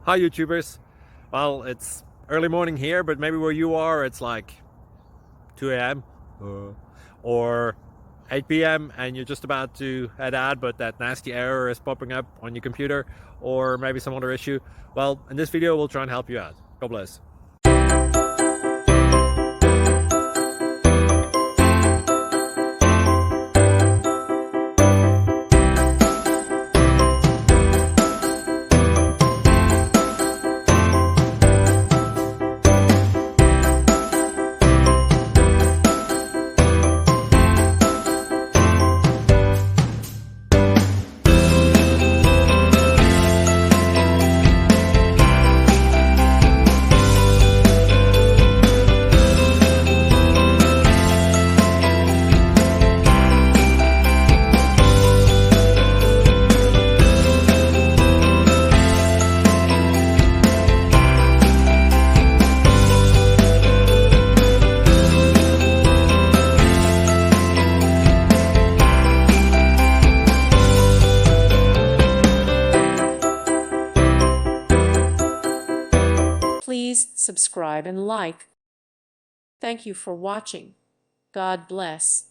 Hi YouTubers. Well, it's early morning here, but maybe where you are it's like 2 a.m. or 8 p.m. and you're just about to head out, but that nasty error is popping up on your computer, or maybe some other issue. Well, in this video we'll try and help you out. God bless. Please subscribe and like. Thank you for watching. God bless.